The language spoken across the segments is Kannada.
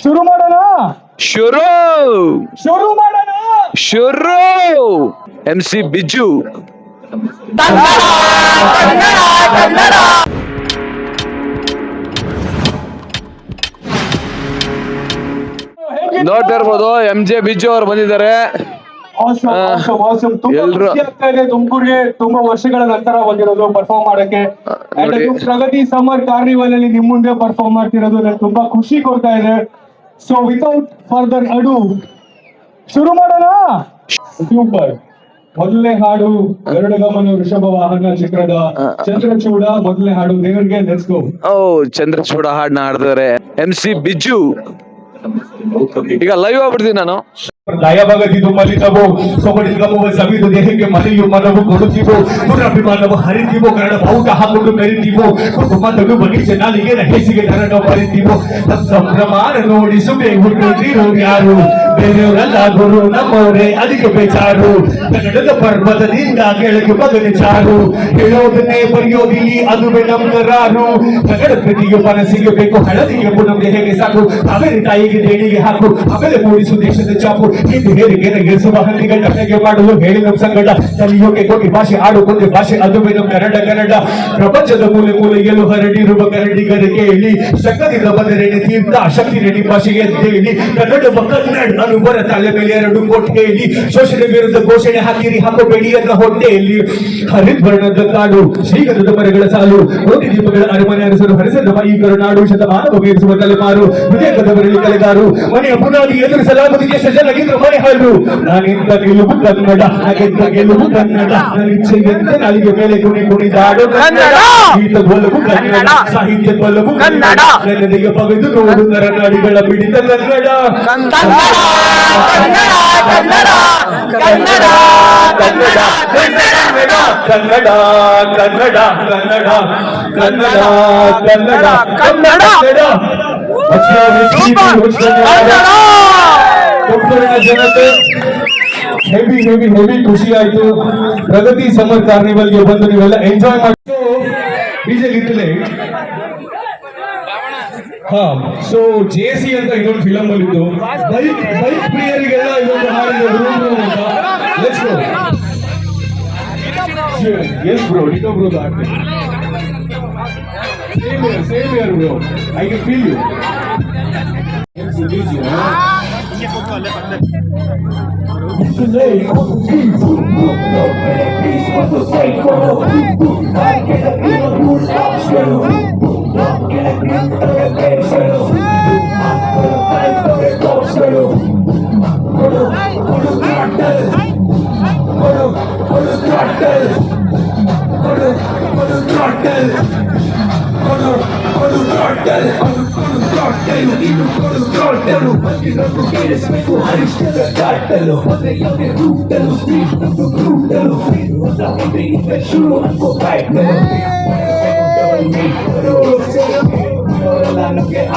ಶುರು ಮಾಡೋಣ. ಶುರು ಶುರು ಮಾಡೋಣ. ಶುರು MC ಬಿಜ್ಜು. ನೋಡ್ತಾ ಇರ್ಬೋದು MJ ಬಿಜ್ಜು ಅವ್ರು ಬಂದಿದ್ದಾರೆ. ತುಮಕೂರಿಗೆ ತುಂಬಾ ವರ್ಷಗಳ ನಂತರ ಬಂದಿರೋದು ಪರ್ಫಾರ್ಮ್ ಮಾಡಕ್ಕೆ. ಪ್ರಗತಿ ಸಮ್ಮರ್ ಕಾರ್ನಿವಲ್ ಅಲ್ಲಿ ನಿಮ್ ಮುಂದೆ ಪರ್ಫಾರ್ಮ್ ಮಾಡ್ತಿರೋದು ನನಗೆ ತುಂಬಾ ಖುಷಿ ಕೊಡ್ತಾ ಇದೆ. ಸೊ ವಿತೌಟ್ ಫರ್ದರ್ ಅಡು ಶುರು ಮಾಡೋಣ. ಸೂಪರ್. ಮೊದಲನೇ ಹಾಡು ಗರುಡಗಮನ ವೃಷಭ ವಾಹನ ಚಿತ್ರದ ಚಂದ್ರಚೂಡ. ಮೊದಲನೇ ಹಾಡು ದೇವರಿಗೆ. Let's go. ಚಂದ್ರಚೂಡ ಹಾಡನ್ನ ಹಾಡಿದ್ದಾರೆ MC ಬಿಜ್ಜು. ಈಗ ಲೈವ್ ಆಗ್ಬಿಡ್ತೀನಿ ನಾನು. ಲಯಭಗದಿದು ಮಲಿತವು ಸೊಗಡಿಗಮುವ ಸವಿದು ದೇಹಕ್ಕೆ ಮನೆಯು ಮನವು ಕೊಡುತ್ತೀವೋ ದುರಭಿಮಾನವು ಹರಿತೀವೋ ಕನ್ನಡ ಬಾವುಟ ಹಾಕೊಂಡು ಮೆರಿತೀವೋ ಕುಟುಂಬದಳು ಬಗೀಚೆ ನಾಲಿಗೆ ಹೆಸಿಗೆ ನರಣ ಬರಿತೀವೋ ಸಂಭ್ರಮಾನ ನೋಡಿ ಸುಮ್ಮನೆ ಹುಟ್ಟುತ್ತೀರೋ ಯಾರು ಬೇರೆಯವರಲ್ಲ ಗುರು ನಮ್ಮವರೇ ಅದಕ್ಕೆ ಬೇಚಾರು ಕನ್ನಡದ ಪರ್ವತದಿಂದ ಕೆಳಗೆ ಬಗನೆ ಚಾರು ಹೇಳೋದನ್ನೇ ಬರೆಯೋದಿಲ್ಲಿ ಅದುವೇ ನಮ್ಗರಾರು ಕನ್ನಡ ಕೃತಿಗೆ ಮನಸ್ಸಿಗೆ ಬೇಕು ಹಳದಿಗೆ ಪುನಮ್ಗೆ ಹೇಗೆ ಸಾಕು ಆಮೇಲೆ ತಾಯಿಗೆ ದೇಣಿಗೆ ಹಾಕು ಆಮೇಲೆ ಮೂಡಿಸು ದೇಶದ ಚಾಪು ಹಿಂದಿ ಹೇರಿಗೆ ಗೆಲ್ಲಿಸುವ ಹಳ್ಳಿಗಳ ಕಡೆಗೆ ಮಾಡಲು ಹೇಳಿ ನಮ್ಮ ಸಂಗಡ ಕಲಿಯೋಕೆ ಕೋಟಿ ಭಾಷೆ ಆಡು ಕೊಂದೆ ಭಾಷೆ ಅದುವೇ ನಮ್ಮ ಕನ್ನಡ ಪ್ರಪಂಚದ ಮೂಲೆ ಮೂಲೆಯಲ್ಲೂ ಹರಡಿರುವ ಕನ್ನಡಿಗರ ಕೇಳಿ ಶಕ್ತಿಯಿಂದ ಬಂದರೆ ತೀರ್ಥ ಶಕ್ತಿ ರೆಡಿ ಭಾಷೆಗೆ ಹೇಳಿ ಕನ್ನಡ ಕನ್ನಡ ಅನುಬರ ತಲೆ ಮೇಲೆ 2 ಕೋಟಿ ಹೇಳಿ ಶೋಷಣೆ ವಿರುದ್ಧ ಘೋಷಣೆ ಹಾಕಿರಿ ಹಾಕೋಬೇಡಿ ಅನ್ನೋ ಹೊಟ್ಟೆಯಲ್ಲಿ ಹರಿದ್ವರ್ಣದ ಕಾಡು ಶ್ರೀಗಂಧದ ಮರಗಳ ಸಾಲು ಕೋಟಿ ದೀಪಗಳ ಅರಮನೆ ಅರಸರು ಹರಿಸದ ಈ ಕರುನಾಡು ಶತಮಾನ ಬಗೆಹರಿಸುವ ತಲೆಮಾರು ಹೃದಯದವರಲ್ಲಿ ಕಲೆಗಾರು ಮನೆಯ ಬುನಾದಿ ಎದುರಿಸಲಾಗುವುದು ದೇಶ ಜನಗಿದ್ರು ಮನೆ ಹಾಡು ನಾನಿಂದ ಗೆಲುವು ಕನ್ನಡ ಹಾಗೆಂತ ಗೆಲುವು ಕನ್ನಡ ನಿರೀಕ್ಷೆಯಂತೆ ನಾಲಿಗೆ ಮೇಲೆ ಕುಣಿದಾಡು ಕನ್ನಡ ಗೀತ ಒಲವು ಕನ್ನಡ ಸಾಹಿತ್ಯ ಒಲವು ಕನ್ನಡ ನೆನೆದಿಗೆ ಬಗೆದು ನೋಡು ನರನಾಡಿಗಳ ಪಿಡಿತ ಕನ್ನಡ ಕನ್ನಡ ಕನ್ನಡ ಕನ್ನಡ ಕನ್ನಡ ಕನ್ನಡ ಕನ್ನಡ ಕನ್ನಡ ಕನ್ನಡ ಜನತೆ ಹೆವಿ ಹೆವಿ ಹೆವಿ ಖುಷಿ ಆಯ್ತು. ಪ್ರಗತಿ ಸಮ್ಮರ್ ಕಾರ್ನಿವಲ್ ಗೆ ಬಂದು ನೀವೆಲ್ಲ ಎಂಜಾಯ್ ಮಾಡಿ. ಡಿಜೆ ಲಿಟಲ್ ಸೊ JC ಅಂತ ಇದೊಂದು ಫಿಲಮ್ ಅಲ್ಲಿ ಇದ್ದು ಬೈಕ್ ಪ್ರಿಯರಿಗೆಲ್ಲ ಇದೊಂದು ಹಾಡಿದೆ ಅಂತ. Let's go. Yes bro, Dito bro that. Same here bro. I can feel you.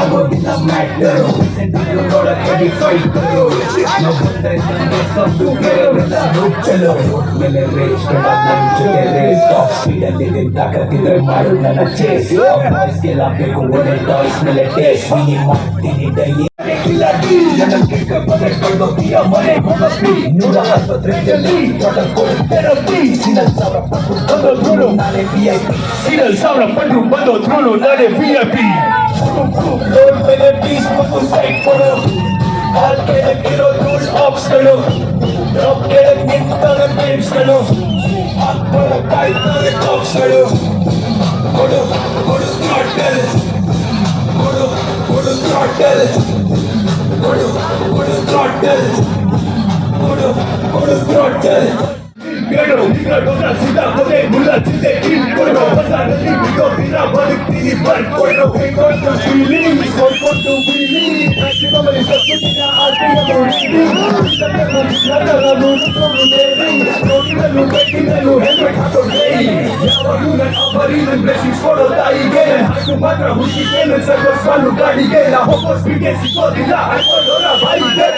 ಆಗೋದಿಲ್ಲ ಮ್ಯಾಟರು ನೋಡಕ್ಕೆ ಫೈಟ್ ಕರೋ ನಾವು ಬಂದ್ರೆ ಚಲೋ ಮೇಲೆ ರೇಸ್ ರೇಸ್ ಟಾಪ್ ಸ್ಪೀಡಲ್ಲಿ ನಿಂತಾಕತ್ತಿದ್ರೆ ಮಾಡು ನನ್ನ ಚೇಸ್ ಗೆಲ್ಲ ಬೇಕು ಒಳ್ಳೆ ಟಾಯ್ಸ್ ಮೇಲೆ ಟೇಸ್ಟ್ ನೀ ಮಾಡ್ತೀನಿ ಡೈಲಿ ಮನೆ ನೂರ ಆಸ್ಪತ್ರೆಯಲ್ಲಿ ಥೆರಪಿ ಸಿನಲ್ ಸಾವಿರ ಪಟ್ಟು ನಾನೇ VIP ಸಿನಲ್ ಸಾವಿರ ಪಟ್ಟು ಬಂದೋದ್ರು ನಾನೇ VIP ಲೋಡ್ ಮೇಲೆ ಪೀಸ್ ಮತ್ತು ಸೈಡ್ ಕೊಡು ಹಾಲ್ ಕೆಳಗಿರೋ ರೂಲ್ ಆಪ್ಸ್ಗಳು ಡ್ರಾಪ್ ಕೆಳಗೆ ನಿಂತಾಗ ಬೇಬ್ಸ್ಗಳು ಹಾಕ್ಕೊಳ ಕಾಯ್ತಾರೆ ಟಾಪ್ಸ್ಗಳು ಕೊಡು ಕೊಡು ಥ್ರಾಟಲ್ ಕೊಡು ಕೊಡು ಥ್ರಾಟಲ್ ಕೊಡು ಕೊಡು ಥ್ರಾಟಲ್ ಕೊಡು ಕೊಡು ಥ್ರಾಟಲ್ ಬೇಡೋ ನಿಗಡೋದ ಸೀದಾ ಕೊನೆ ಮುಲ್ಲ ಚಿಂತೆ ಕ್ರೀಮ್ ಕೊಡೋ ಬಸಾರಲ್ಲಿ ಬಿಡೋ ದಿನ ಬದುಕ್ತೀನಿ ಬರ್ಕೊಡೋ ಹೇಗೊಂಡು ಫೀಲಿಂಗ್ ಕೊಟ್ಟು ಫೀಲಿಂಗ್ ಶಿವಮಲಿ ಸತ್ಯನ ಆರ್ತಿಯ ನೋಡಿದಿ ನನ್ನನ್ನು ನೋಡಿದಲು ಬೆಟ್ಟಿನಲು ಹೆಲ್ಮೆಟ್ ಹಾಕೊಂಡೆ ಯಾವಾಗಲೂ ನನ್ನ ಅಬ್ಬರಿ ನನ್ನ ಬ್ಲೆಸ್ಸಿಂಗ್ಸ್ ಕೊಡೋ ತಾಯಿಗೆ ಹಾಕು ಮಾತ್ರ ಹುಡುಗಿಗೆ ನನ್ನ ಸರ್ವಸ್ವಾಲು ಗಾಡಿಗೆ ನಾ ಹೋಗೋ ಸ್ಪೀಡ್ಗೆ ಸಿಗೋದಿಲ್ಲ ಹಾಕೊಳ್ಳೋಣ ಬಾಯಿಗೆ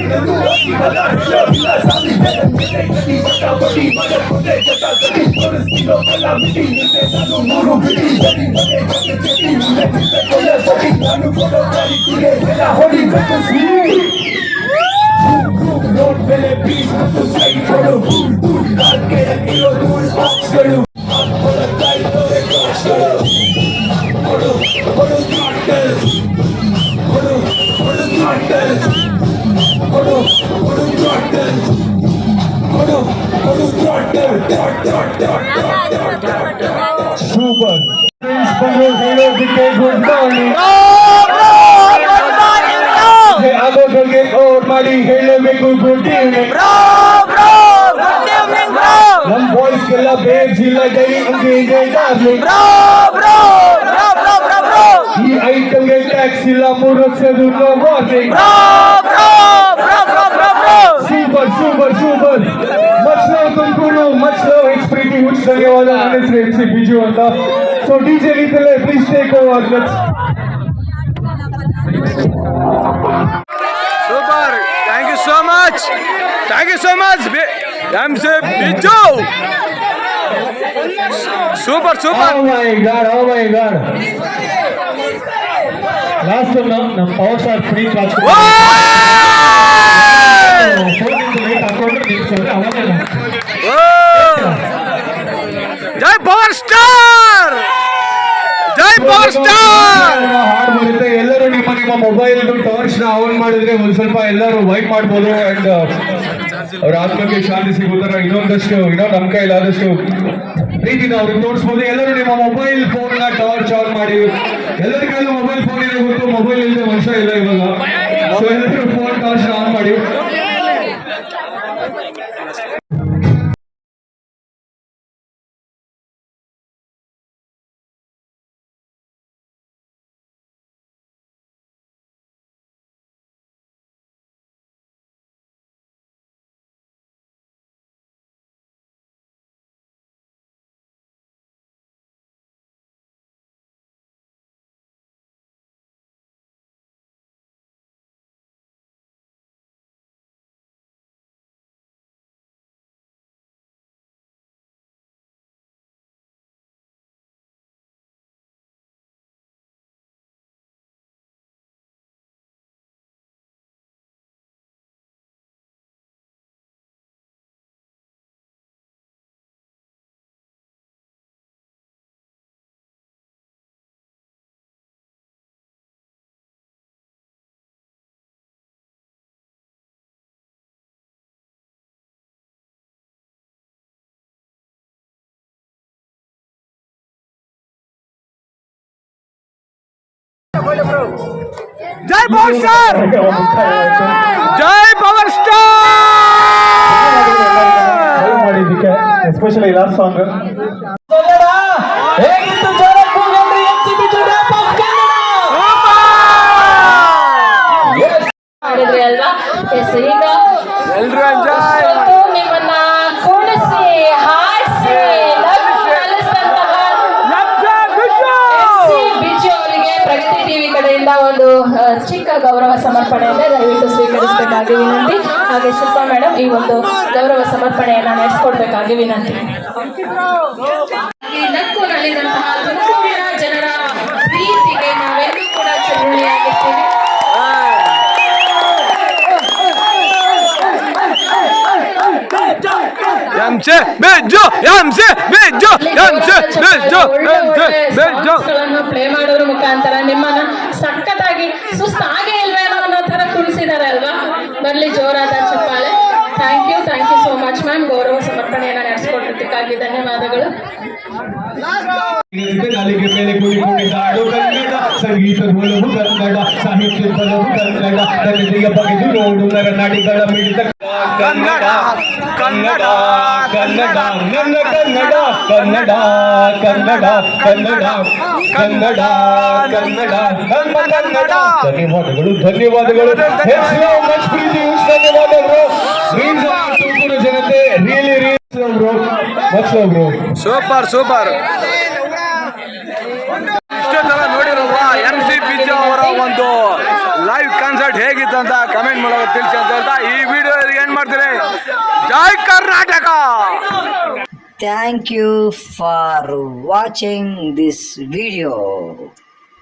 ನಾನು ಹೋಗಿಲ್ಲ ಹೇಳೋದಿಲ್ಲ ಸಾವಿಗೆ ಕಟ್ಟಿ ಬಟ್ಟ ಬಟ್ಟಿ ಮಗ ಕೊಟ್ಟೆ ಜಟ ಕಟ್ಟಿ ತೋರಿಸ್ತಿರೋ ಕಲ್ಲ ಬಿಟ್ಟಿ ನಿಂತೆ ನಾನು ಮೂರು ಬಿಡಿ ಬಡಿ ಬಡೆ ಜೊತೆ ಜೊತೆ ಮುಂದೆ ಕೊಲ್ಲ ಬಡಿ ನಾನು ಕೊಡೋ ಗಾಡಿ ಕುಡಿಯೇ ಎಲ್ಲ ಹೊಡಿಬೇಕು ರೋಡ್ ಮೇಲೆ ಬೀಸ್ ಮತ್ತು ಸೈಡ್ಗಳು ಕೆಳಗಿರೋ ರೂಲ್ ಬಾಕ್ಸ್ಗಳು ಕೊಡು ಕೊಡು ಥ್ರಾಟಲ್ ಕೊಡು ಕೊಡು ಥ್ರಾಟಲ್ ಕೊಡು ಕೊಡು ಥ್ರಾಟಲ್ ಕೊಡು ಕೊಡು ಥ್ರಾಟಲ್ ಸೂಪರ್ ಫ್ರೆಂಡ್ಸ್ ಬಂದು ಹೇಳೋದಕ್ಕೆ ಗುಡ್ ಮಾರ್ನಿಂಗ್ ಆಗೋಗಳಿಗೆ ಓಟ್ ಮಾಡಿ ಹೇಳಬೇಕು ಗುಡ್ ಈವ್ನಿಂಗ್ ನಮ್ ಬಾಯ್ಸ್ ಗೆಲ್ಲ ಬೇಸ್ ಇಲ್ಲ ಡೈಲಿ ಹಂಗೆ ಡಾರ್ಲಿಂಗ್ ಈ ಐಟಮ್ಗೆ ಟ್ಯಾಕ್ಸ್ ಇಲ್ಲ 3 ವರ್ಷದ no warning super super super much love Tumakuru much love it's ಪ್ರೀತಿ ಹುಚ್ ಧನ್ಯವಾದ ನನ್ನ ಹೆಸರು MC ಬಿಜು ಅಂತ ಸೊ DJ ರೀತಿಯಲ್ಲೇ please take over let's super thank you so much MC Biju super super Oh my god last one ನಮ್ಮ ಪವರ್ ಸ್ಟಾರ್ ಪುನೀತ್ ರಾಜ್ಕುಮಾರ್ ಜೈ ಪವರ್ ಸ್ಟಾರ್ ಹಾಡು ಬರುತ್ತೆ ಎಲ್ಲರೂ ನಿಮ್ಮ ಮೊಬೈಲ್ ಟಾರ್ಚ್ ನ ಆನ್ ಮಾಡಿದ್ರೆ ಒಂದ್ ಸ್ವಲ್ಪ ಎಲ್ಲರೂ ವೈಟ್ ಮಾಡ್ಬೋದು ಅಂಡ್ ಅವ್ರ ಆತ್ಮಕ್ಕೆ ಶಾಂತಿ ಸಿಗೋ ತರ ಇನ್ನೊಂದು ನಮ್ಮ ಕೈಲಾದಷ್ಟು ಪ್ರೀತಿನ ಅವ್ರಿಗೆ ತೋರಿಸ್ಬೋದು ಎಲ್ಲರೂ ನಿಮ್ಮ ಮೊಬೈಲ್ ಫೋನ್ ನ ಟಾರ್ಚ್ ಆನ್ ಮಾಡಿ ಎಲ್ಲರ ಕೈಲೂ ಮೊಬೈಲ್ ಫೋನ್ ಇದೆ ಗೊತ್ತು ಮೊಬೈಲ್ ಇಲ್ಲದೆ ಮನುಷ್ಯ ಇಲ್ಲ ಇವಾಗ ಸೊ ಎಲ್ಲರೂ ಫೋನ್ ಟಾರ್ಚ್ ಆನ್ ಮಾಡಿ ಜೈ ಪವರ್ ಸ್ಟಾರ್ ಮಾಡಿದ್ದಕ್ಕೆ ಎಸ್ಪೆಷಲಿ ಲಾಸ್ಟ್ ಸಾಂಗ್ ಹೇಗಿತ್ತು ಮಾಡಿದ್ರಿ ಅಲ್ವಾ ಎಸ್ ಈಗ ಎಲ್ರು ಎಂಜಾಯ್ ನಿಮ್ಮನ್ನ ಕುಣಿಸಿ ಹಾಡಿಸಿ ಬಿಜು ಅವರಿಗೆ ಪ್ರಗತಿ ಟಿವಿ ಕಡೆಯಿಂದ ಒಂದು ಚಿಕ್ಕ ಗೌರವ ಸಮರ್ಪಣೆ ಇದೆ, ದಯವಿಟ್ಟು ಸ್ವೀಕರಿಸಬೇಕಾಗಿ ವಿನಂತಿ. ಹಾಗೆ ಶಿಲ್ಪಾ ಮೇಡಮ್ ಈ ಒಂದು ಗೌರವ ಸಮರ್ಪಣೆಯನ್ನ ನಡೆಸಿಕೊಡ್ಬೇಕಾಗಿ ವಿನಂತಿ. ಈ ನಕ್ಕು ನಲಿದಂತಹ ತುಮಕೂರಿನ ಜನರ ಪ್ರೀತಿಗೆ ನಾವೆಲ್ಲೂ ಕೂಡ ಚಿರಋಣಿಯಾಗಿರ್ತೀವಿ. ಪ್ಲೇ ಮಾಡೋದ್ರ ಮುಖಾಂತರ ನಿಮ್ಮನ್ನ ಸಖತ್ತಾಗಿ ಸುಸ್ತಾಗೆ ಇಲ್ವೇನೋ ಅನ್ನೋ ತರ ಕುಣಿಸಿದಾರೆ ಅಲ್ವಾ. ಬರ್ಲಿ ಜೋರಾದ ಚಪ್ಪಾಳೆ. Thank you so much ma'am. ಗೌರವ ಸಮರ್ಪಣೆಯನ್ನ ನಡೆಸಿಕೊಟ್ಟಿದ್ದಕ್ಕಾಗಿ ಧನ್ಯವಾದಗಳು. ನಾಲಿಗೆ ಮೇಲೆ ಕುಣಿದಾಡು ಕನ್ನಡ, ಸಂಗೀತದ ಮೂಲವು ಕನ್ನಡ, ಸಾಹಿತ್ಯದ ಬಲವು ಕನ್ನಡ, ಕನ್ನಡಿಗ ಬಗೆದು ನೋಡು ನರನಾಡಿಗಳ ಮಿಡಿತ ಕನ್ನಡ ಕನ್ನಡ ಕನ್ನಡ ನನ್ನ ಕನ್ನಡ ಕನ್ನಡ ಕನ್ನಡ ಕನ್ನಡ ಕನ್ನಡ ಕನ್ನಡ ನಮ್ಮ ಕನ್ನಡ. ಧನ್ಯವಾದಗಳು ಮಚ್ ಪ್ರೀತಿ ಧನ್ಯವಾದಗಳು. ತುಮಕೂರು ಜನತೆ ರಿಯಲಿ ಮಚ್ ಬ್ರೋ. ಸೂಪರ್ ಇಷ್ಟೊಂದೆಲ್ಲ ನೋಡಿರಲ್ವಾ MC ಬಿಜು ಅವರ ಒಂದು ಲೈವ್ ಕಾನ್ಸರ್ಟ್ ಹೇಗಿತ್ತು ಅಂತ ಕಮೆಂಟ್ ಮಾಡೋದು ತಿಳಿಸಿ ಅಂತ ಹೇಳ್ತಾ ಈ ವಿಡಿಯೋ ಏನ್ ಮಾಡ್ತೀರಿ. ಜೈ Karnataka. Thank you for watching this video.